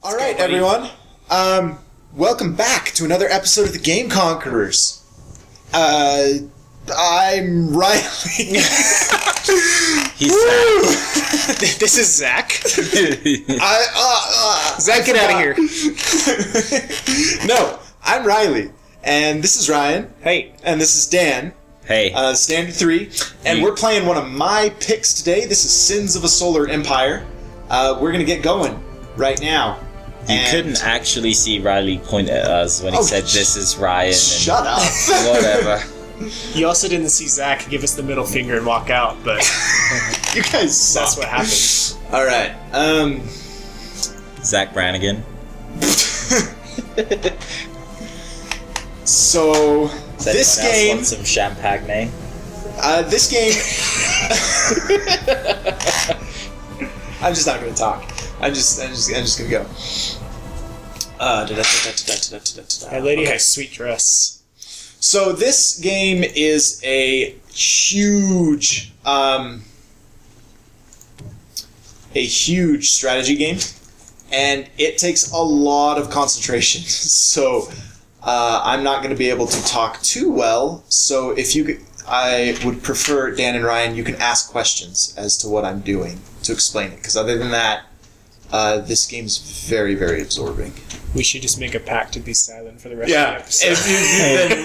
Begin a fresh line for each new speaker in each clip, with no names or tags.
All right, everyone. Welcome back to another episode of the Game Conquerors. I'm Riley.
He's Zach.
This is Zach.
Zach,
get out of here.
No, I'm Riley, and this is Ryan.
Hey.
And this is Dan.
Hey.
Standard 3, and we're playing one of my picks today. This is Sins of a Solar Empire. We're gonna get going right now.
You couldn't actually see Riley point at us when he said, "This is Ryan." And
shut up.
Whatever.
You also didn't see Zach give us the middle finger and walk out, but
You guys suck.
that's what happened.
All right.
Zach Brannigan.
So this game.
Want some champagne?
This game. I'm just not going to talk. I'm just going to go.
My lady has sweet dress.
So this game is a huge strategy game, and it takes a lot of concentration. So I'm not going to be able to talk too well. So I would prefer, Dan and Ryan, you can ask questions as to what I'm doing to explain it. Because other than that, this game's very, very absorbing.
We should just make a pact to be silent for the rest of the episode.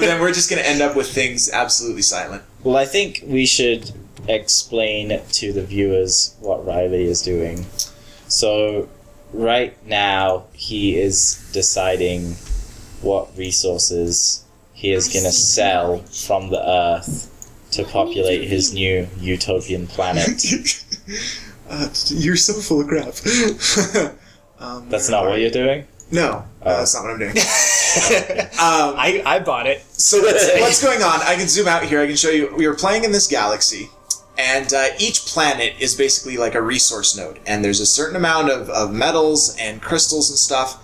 then we're just going to end up with things absolutely silent.
Well, I think we should explain to the viewers what Riley is doing. So, right now, he is deciding what resources he is going to sell from the Earth to populate his new utopian planet.
You're so full of crap.
That's not what you're doing?
No, that's not what I'm doing.
I bought it.
So what's going on? I can zoom out here. I can show you. We are playing in this galaxy, and each planet is basically like a resource node. And there's a certain amount of metals and crystals and stuff.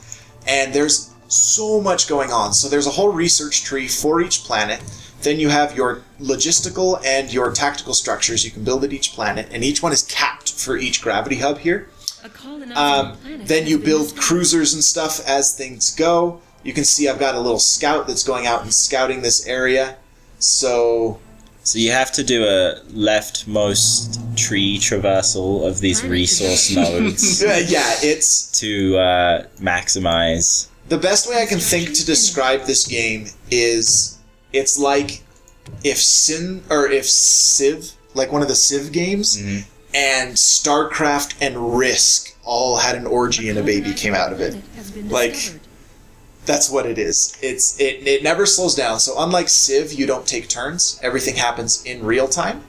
And there's so much going on. So there's a whole research tree for each planet. Then you have your logistical and your tactical structures you can build at each planet. And each one is capped for each gravity hub here. Then you build cruisers and stuff as things go. You can see I've got a little scout that's going out and scouting this area. So
you have to do a leftmost tree traversal of these resource nodes.
Yeah, it's
to maximize.
The best way I can think to describe this game is it's like if Civ, like one of the Civ games, and StarCraft and Risk all had an orgy and a baby came out of it. Like, that's what it is. It never slows down. So unlike Civ, you don't take turns. Everything happens in real time.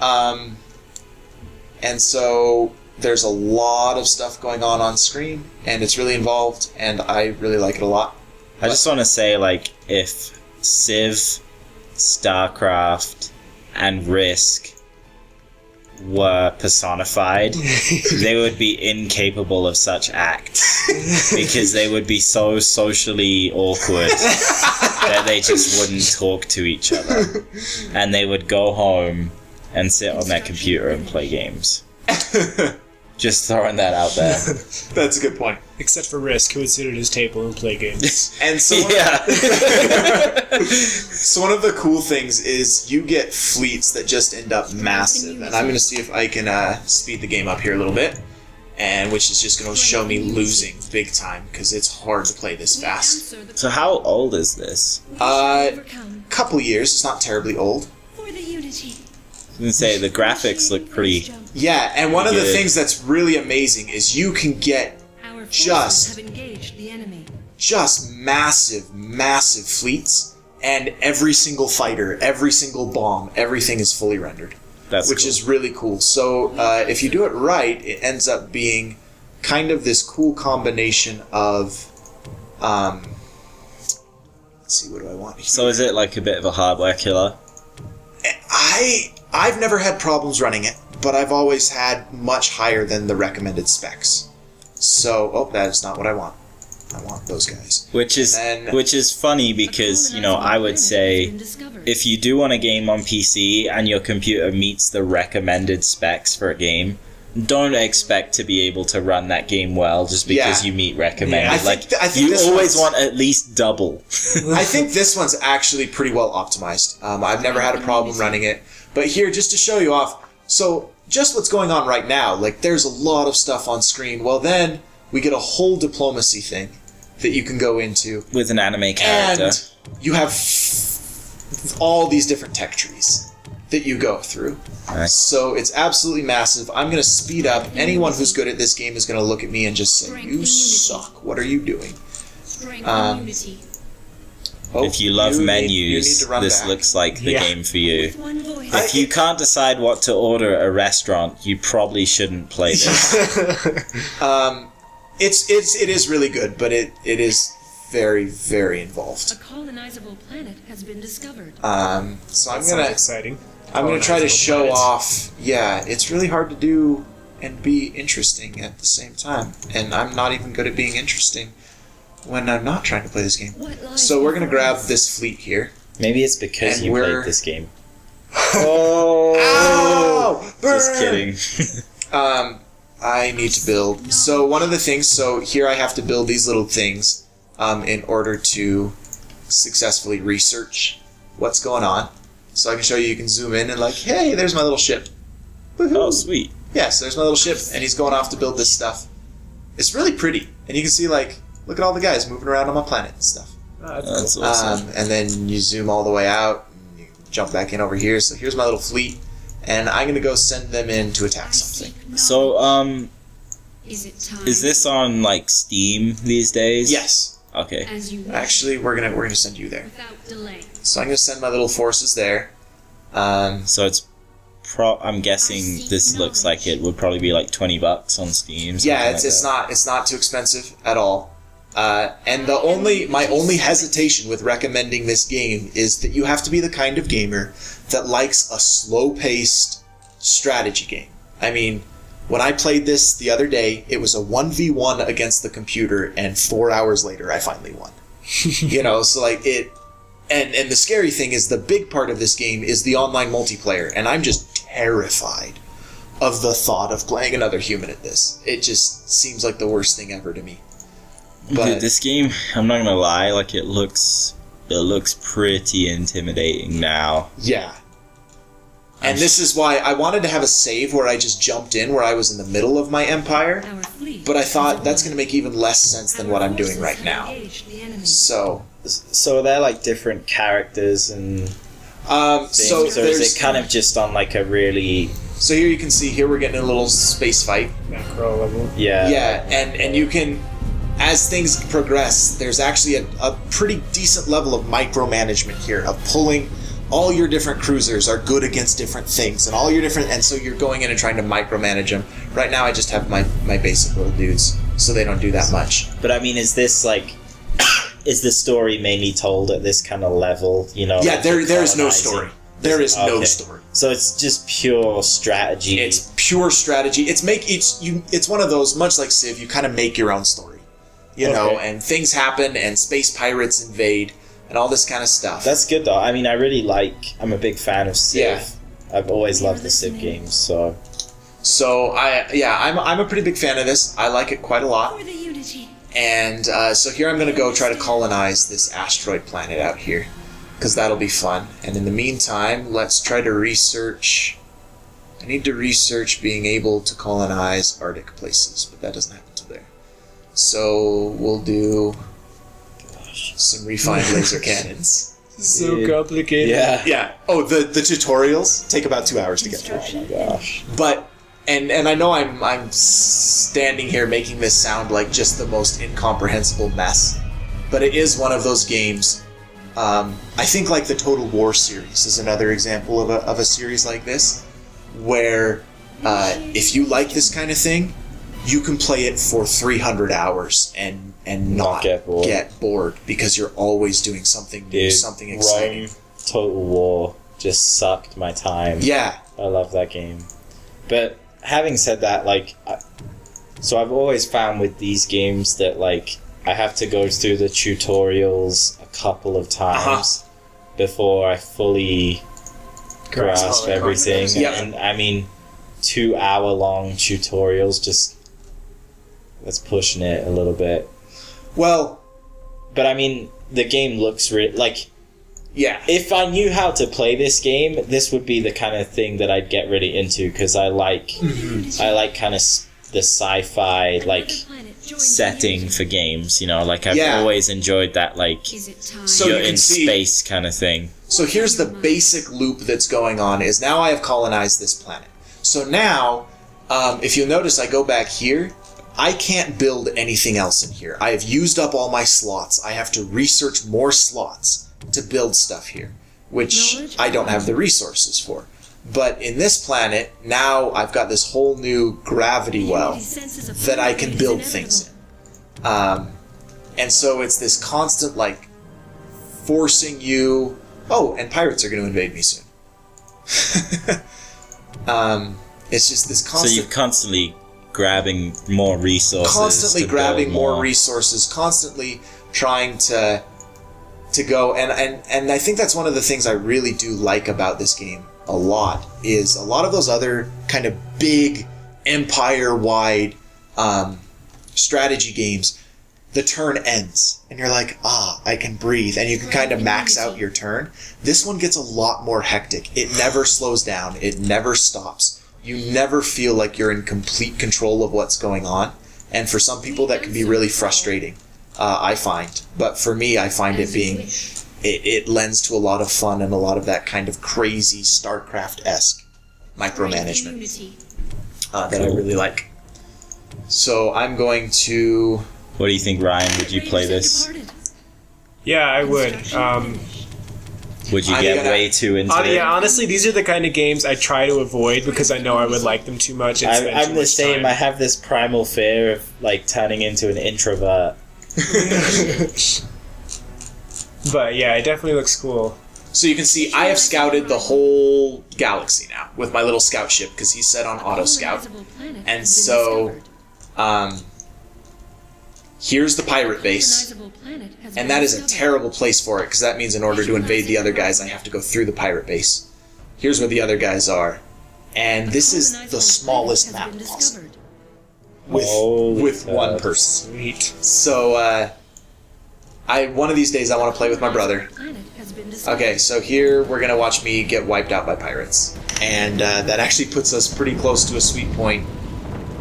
And so there's a lot of stuff going on screen, and it's really involved, and I really like it a lot.
I just want to say, like, if Civ, StarCraft, and Risk were personified, they would be incapable of such acts because they would be so socially awkward that they just wouldn't talk to each other, and they would go home and sit on their computer and play games. Just throwing that out there.
That's a good point.
Except for Risk, who would sit at his table and play games.
And so so one of the cool things is you get fleets that just end up massive. And I'm going to see if I can speed the game up here a little bit, and which is just going to show me losing big time because it's hard to play this fast.
So how old is this?
Couple years. It's not terribly old.
I was going to say, the graphics look pretty...
Yeah, and one of the things that's really amazing is you can get just massive fleets, and every single fighter, every single bomb, everything is fully rendered. Which is really cool. So if you do it right, it ends up being kind of this cool combination of... let's see, what do I want here?
So is it like a bit of a hardware killer?
I've never had problems running it, but I've always had much higher than the recommended specs. So, that is not what I want. I want those guys.
Which is funny because, I would say if you do want a game on PC and your computer meets the recommended specs for a game, don't expect to be able to run that game well just because you meet recommended.
I think
you
this
always
one's-
want at least double.
I think this one's actually pretty well optimized. I've never had a problem running it. But here, just to show you off, so just what's going on right now, like there's a lot of stuff on screen. Well, then we get a whole diplomacy thing that you can go into.
With an anime character.
And you have all these different tech trees that you go through.
Nice.
So it's absolutely massive. I'm going to speed up. Anyone who's good at this game is going to look at me and just say, "You suck. What are you doing?"
Strength and unity.
Oh,
If you love
you
menus,
need to run
this
back.
looks like the game for you.
With one voice.
If you can't decide what to order at a restaurant, you probably shouldn't play this.
It is really good, but it is very, very involved.
A colonizable planet has been discovered.
So I'm
That sounds
gonna
exciting.
try to
Colonizable
show
planets.
off. Yeah, it's really hard to do and be interesting at the same time, and I'm not even good at being interesting when I'm not trying to play this game.
What lies
So we're gonna
before
grab
us?
this fleet here.
Maybe it's because
And
you
we're-
played this game. Oh!
Ow!
Just
Burn!
kidding.
I need to build. So one of the things, so here I have to build these little things in order to successfully research what's going on. So I can show you, you can zoom in and like, hey, there's my little ship. Woohoo.
Oh, sweet.
Yes, there's my little ship, and he's going off to build this stuff. It's really pretty, and you can see like, look at all the guys moving around on my planet and stuff.
Oh, that's
That's
cool.
awesome.
And then you zoom all the way out, and you jump back in over here. So here's my little fleet, and I'm gonna go send them in to attack
I
something.
seek knowledge.
So,
Is it time?
is this on, like, Steam these days?
Yes,
Okay.
As you wish,
actually, we're gonna send you there.
without delay.
So I'm gonna send my little forces there.
So it's I'm guessing this looks like it would probably be like $20 on Steam. something
Yeah,
like
it's
that.
not too expensive at all. And my only hesitation with recommending this game is that you have to be the kind of gamer that likes a slow-paced strategy game. I mean, when I played this the other day, it was a 1v1 against the computer, and 4 hours later, I finally won. So like it. And the scary thing is the big part of this game is the online multiplayer, and I'm just terrified of the thought of playing another human at this. It just seems like the worst thing ever to me. But
Dude, this game, I'm not gonna lie, like it looks pretty intimidating now.
yeah. And this is why I wanted to have a save where I just jumped in where I was in the middle of my empire,
Our fleet
but I thought
is
that's going to make even less sense than what I'm doing
Our
right
forces
now.
have engaged the enemy.
So,
So they're like different characters and
so
so is
there's
it kind of just on like a really
so here you can see here we're getting a little space fight.
Macro level.
Yeah, and you can, as things progress, there's actually a pretty decent level of micromanagement here, of pulling all your different cruisers are good against different things, and all your different, and so you're going in and trying to micromanage them. Right now I just have my basic little dudes, so they don't do that much.
But I mean, is this like is the story mainly told at this kind of level?
Yeah,
like
there
the
is no
colonizing?
story. There is no
Okay.
story.
So it's just pure strategy.
It's pure strategy. It's one of those, much like Civ, you kind of make your own story.
Okay.
And things happen, and space pirates invade, and all this kind of stuff.
That's good though. I mean, I'm a big fan of Civ.
Yeah.
I've always loved the Civ games, so
So I'm a pretty big fan of this. I like it quite a lot.
For the unity.
And so here I'm going to go try to colonize this asteroid planet out here, because that'll be fun. And in the meantime, let's try to research. I need to research being able to colonize Arctic places, but that doesn't happen till there. So we'll do some refined laser cannons.
So
Dude.
complicated.
Yeah. Oh, the tutorials take about 2 hours to get through.
Construction.
gosh.
But and I know I'm standing here making this sound like just the most incomprehensible mess, but it is one of those games. I think like the Total War series is another example of a series like this, where if you like this kind of thing, you can play it for 300 hours and not
get bored.
get bored because you're always doing something new,
Dude,
something exciting.
Rome Total War just sucked my time.
Yeah.
I love that game. But having said that, like, so I've always found with these games that, like, I have to go through the tutorials a couple of times before I fully grasp everything.
Yeah.
And I mean, 2-hour-long tutorials. Just that's pushing it a little bit.
Well,
But I mean, the game looks like.
yeah.
If I knew how to play this game, this would be the kind of thing that I'd get really into because I like kind of the sci-fi like setting for games. You know, like I've
Yeah.
always enjoyed that like
Is it time?
So
you're
you can
in
see-
space kind of thing.
So here's the basic loop that's going on is now I have colonized this planet. So now, if you'll notice, I go back here. I can't build anything else in here. I have used up all my slots. I have to research more slots to build stuff here, which
Knowledge?
I don't have the resources for. But in this planet, now I've got this whole new gravity well that I can build things in. And so it's this constant, like, forcing you... Oh, and pirates are going to invade me soon. It's just this
So
constant...
you're constantly grabbing more resources.
constantly
to
grabbing
build
more resources, constantly trying to go, and I think that's one of the things I really do like about this game a lot, is a lot of those other kind of big empire-wide strategy games, the turn ends, and you're like, I can breathe, and you can kind of max out your turn. This one gets a lot more hectic. It never slows down. It never stops. You never feel like you're in complete control of what's going on. And for some people, that can be really frustrating, I find. But for me, I find it being... It lends to a lot of fun and a lot of that kind of crazy StarCraft-esque micromanagement that I really like. So I'm going to...
What do you think, Ryan? Would you play this?
Yeah, I would.
Would you
I'm
get
gonna-
way too into it?
Yeah, honestly, these are the kind of games I try to avoid because I know I would like them too much. And spend
I'm
too
the
much
same.
time.
I have this primal fear of like turning into an introvert.
But yeah, it definitely looks cool.
So you can see I have scouted the whole galaxy now with my little scout ship because he's set on auto scout. And so here's the pirate base. And that is a terrible place for it because that means in order to invade the other guys I have to go through the pirate base. Here's where the other guys are. And this is the smallest map possible.
Holy
With one
cow.
person.
Sweet.
So one of these days I want to play with my brother. Okay, so here we're gonna watch me get wiped out by pirates, and that actually puts us pretty close to a sweet point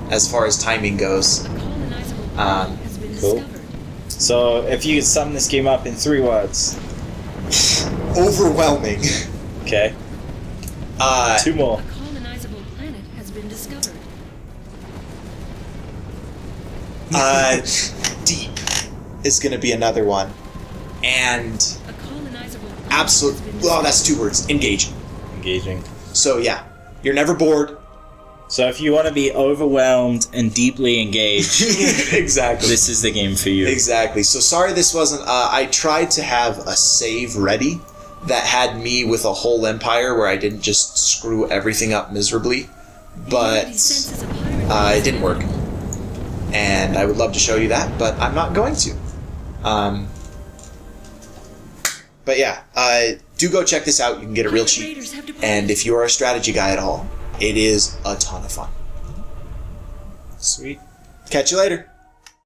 as far as timing goes.
Cool. So if you could sum this game up in 3 words,
Overwhelming.
okay, 2 more.
A colonizable planet has been discovered.
Deep is gonna be another one, and
A colonizable planet
absolute.
has been
Well, that's 2 words. Engaging.
Engaging.
So yeah, you're never bored.
So if you want to be overwhelmed and deeply engaged,
Exactly.
this is the game for you.
Exactly. So sorry this wasn't... I tried to have a save ready that had me with a whole empire where I didn't just screw everything up miserably, but it didn't work. And I would love to show you that, but I'm not going to. But yeah, do go check this out. You can get it real cheap. And if you're a strategy guy at all, it is a ton of fun.
Sweet.
Catch you later.